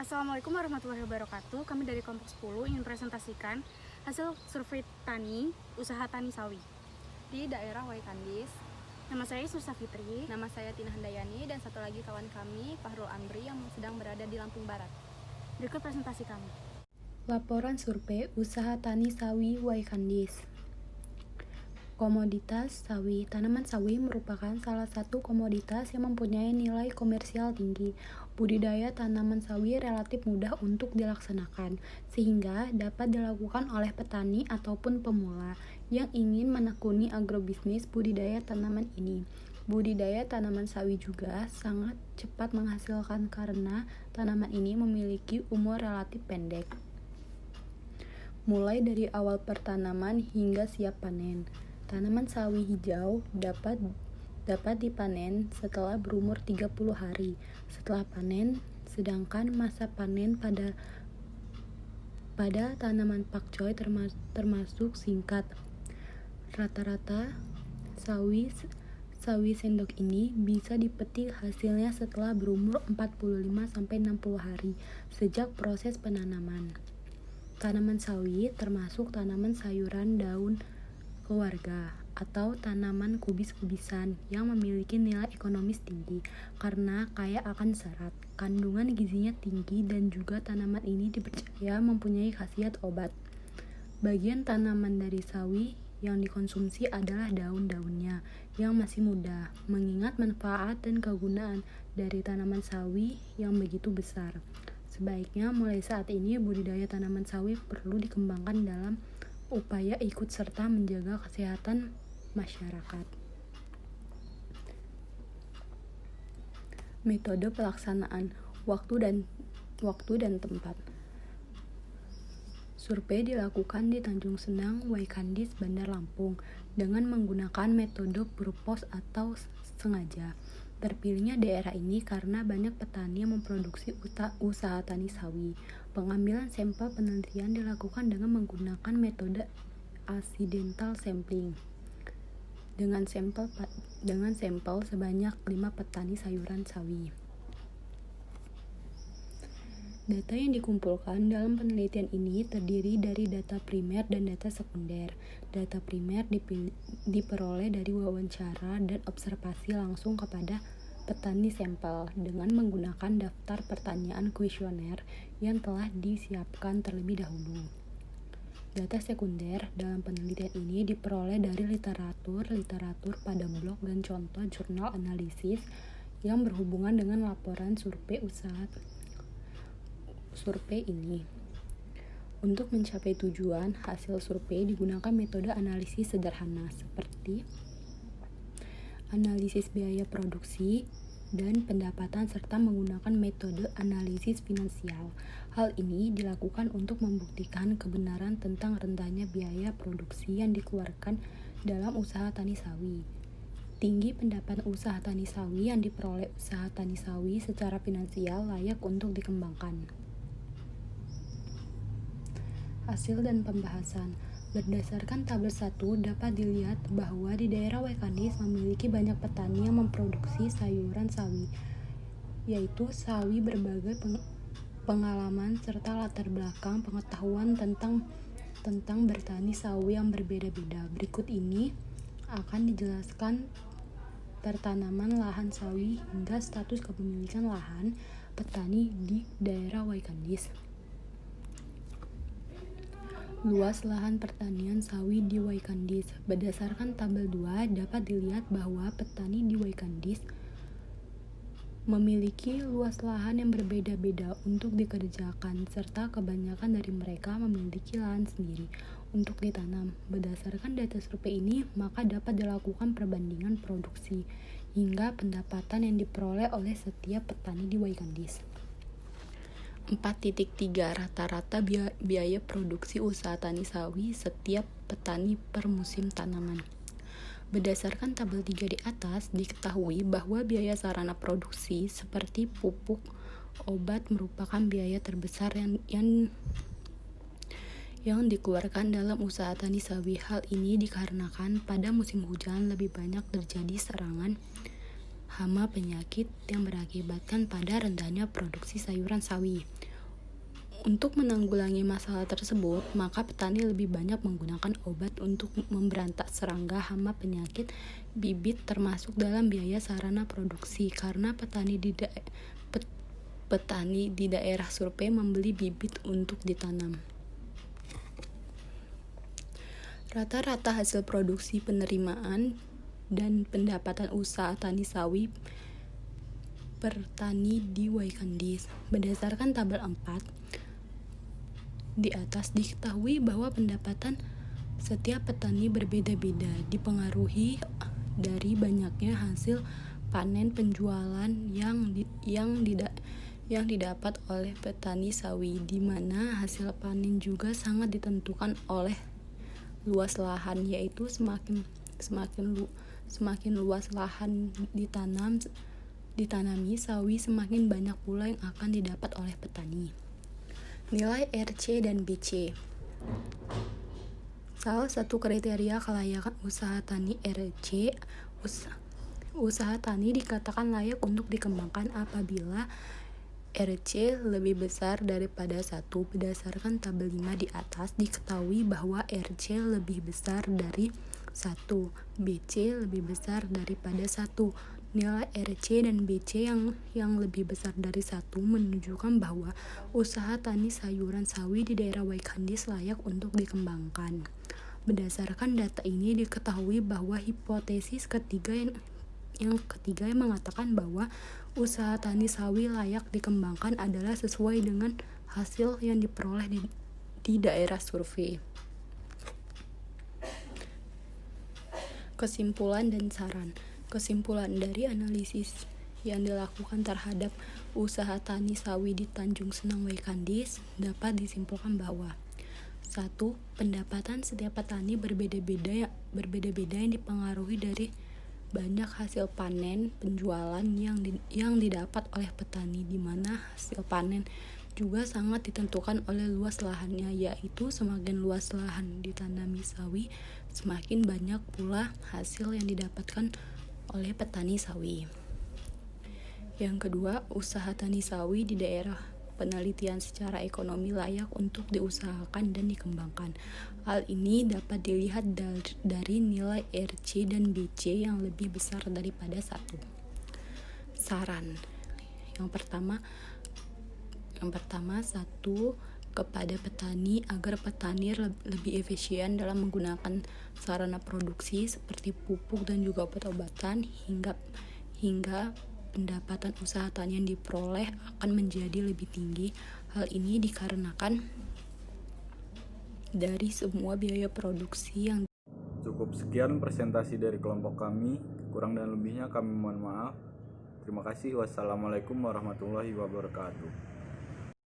Assalamualaikum warahmatullahi wabarakatuh. Kami dari kelompok 10 ingin presentasikan hasil survei tani, usaha tani sawi di daerah Waikandis. Nama saya Sursa Fitri. Nama saya Tina Handayani dan satu lagi kawan kami, Fahrul Amri yang sedang berada di Lampung Barat. Berikut presentasi kami. Laporan survei usaha tani sawi Waikandis. Komoditas sawi. Tanaman sawi merupakan salah satu komoditas yang mempunyai nilai komersial tinggi. Budidaya tanaman sawi relatif mudah untuk dilaksanakan, sehingga dapat dilakukan oleh petani ataupun pemula yang ingin menekuni agrobisnis budidaya tanaman ini. Budidaya tanaman sawi juga sangat cepat menghasilkan karena tanaman ini memiliki umur relatif pendek. Mulai dari awal pertanaman hingga siap panen. Tanaman sawi hijau dapat dipanen setelah berumur 30 hari setelah panen, sedangkan masa panen pada tanaman pakcoy termasuk singkat. Rata-rata sawi sendok ini bisa dipetik hasilnya setelah berumur 45-60 hari sejak proses penanaman. Tanaman sawi termasuk tanaman sayuran daun keluarga atau tanaman kubis-kubisan yang memiliki nilai ekonomis tinggi karena kaya akan serat, kandungan gizinya tinggi, dan juga tanaman ini dipercaya mempunyai khasiat obat. Bagian tanaman dari sawi yang dikonsumsi adalah daun-daunnya yang masih muda, mengingat manfaat dan kegunaan dari tanaman sawi yang begitu besar. Sebaiknya mulai saat ini budidaya tanaman sawi perlu dikembangkan dalam upaya ikut serta menjaga kesehatan masyarakat. Metode pelaksanaan, waktu dan tempat. Survei dilakukan di Tanjung Senang, Waikandis, Bandar Lampung dengan menggunakan metode purpose atau sengaja. Terpilihnya daerah ini karena banyak petani yang memproduksi usaha tani sawi. Pengambilan sampel penelitian dilakukan dengan menggunakan metode accidental sampling dengan sampel sebanyak 5 petani sayuran sawi. Data yang dikumpulkan dalam penelitian ini terdiri dari data primer dan data sekunder. Data primer diperoleh dari wawancara dan observasi langsung kepada petani sampel dengan menggunakan daftar pertanyaan kuesioner yang telah disiapkan terlebih dahulu. Data sekunder dalam penelitian ini diperoleh dari literatur pada blog dan contoh jurnal analisis yang berhubungan dengan laporan survei ini. Untuk mencapai tujuan, hasil survei digunakan metode analisis sederhana seperti analisis biaya produksi dan pendapatan serta menggunakan metode analisis finansial. Hal ini dilakukan untuk membuktikan kebenaran tentang rendahnya biaya produksi yang dikeluarkan dalam usaha tani sawi. Tinggi pendapatan usaha tani sawi yang diperoleh usaha tani sawi secara finansial layak untuk dikembangkan. Hasil dan pembahasan. Berdasarkan tabel 1 dapat dilihat bahwa di daerah Waikandis memiliki banyak petani yang memproduksi sayuran sawi, yaitu sawi berbagai pengalaman serta latar belakang pengetahuan tentang bertani sawi yang berbeda-beda. Berikut ini akan dijelaskan pertanaman lahan sawi hingga status kepemilikan lahan petani di daerah Waikandis. Luas lahan pertanian sawi di Waikandis. Berdasarkan tabel 2 dapat dilihat bahwa petani di Waikandis memiliki luas lahan yang berbeda-beda untuk dikerjakan, serta kebanyakan dari mereka memiliki lahan sendiri untuk ditanam. Berdasarkan data survei ini, maka dapat dilakukan perbandingan produksi hingga pendapatan yang diperoleh oleh setiap petani di Waikandis. 4.3 Rata-rata biaya produksi usaha tani sawi setiap petani per musim tanaman. Berdasarkan tabel 3 di atas, diketahui bahwa biaya sarana produksi seperti pupuk, obat merupakan biaya terbesar yang dikeluarkan dalam usaha tani sawi. Hal ini dikarenakan pada musim hujan lebih banyak terjadi serangan hama penyakit yang berakibatkan pada rendahnya produksi sayuran sawi. Untuk menanggulangi masalah tersebut, maka petani lebih banyak menggunakan obat untuk memberantas serangga, hama, penyakit, bibit, termasuk dalam biaya sarana produksi, karena petani di daerah survei membeli bibit untuk ditanam. Rata-rata hasil produksi, penerimaan, dan pendapatan usaha tani sawi per tani di Waikandis. Berdasarkan tabel 4 di atas, diketahui bahwa pendapatan setiap petani berbeda-beda, dipengaruhi dari banyaknya hasil panen penjualan yang didapat oleh petani sawi, di mana hasil panen juga sangat ditentukan oleh luas lahan, yaitu semakin luas lahan ditanami sawi, semakin banyak pula yang akan didapat oleh petani. Nilai RC dan BC. Salah satu kriteria kelayakan usaha tani RC, usaha tani dikatakan layak untuk dikembangkan apabila RC lebih besar daripada 1. Berdasarkan tabel 5 di atas, diketahui bahwa RC lebih besar dari 1, BC lebih besar daripada 1. Nilai RC dan BC yang lebih besar dari 1 menunjukkan bahwa usaha tani sayuran sawi di daerah Waikandis layak untuk dikembangkan. Berdasarkan data ini, diketahui bahwa hipotesis ketiga yang mengatakan bahwa usaha tani sawi layak dikembangkan adalah sesuai dengan hasil yang diperoleh di daerah survei. Kesimpulan dan saran. Kesimpulan dari analisis yang dilakukan terhadap usaha tani sawi di Tanjung Senang Waikandis dapat disimpulkan bahwa 1. Pendapatan setiap petani berbeda-beda yang dipengaruhi dari banyak hasil panen penjualan yang didapat oleh petani, di mana hasil panen juga sangat ditentukan oleh luas lahannya, yaitu semakin luas lahan ditanami sawi, semakin banyak pula hasil yang didapatkan oleh petani sawi. Yang kedua, usaha tani sawi di daerah penelitian secara ekonomi layak untuk diusahakan dan dikembangkan. Hal ini dapat dilihat dari nilai RC dan BC yang lebih besar daripada 1. Saran. Yang pertama, 1. Kepada petani agar petani lebih efisien dalam menggunakan sarana produksi seperti pupuk dan juga obat-obatan hingga pendapatan usaha tani yang diperoleh akan menjadi lebih tinggi. Hal ini dikarenakan dari semua biaya produksi yang Cukup sekian presentasi dari kelompok kami. Kurang dan lebihnya kami mohon maaf. Terima kasih. Wassalamualaikum warahmatullahi wabarakatuh.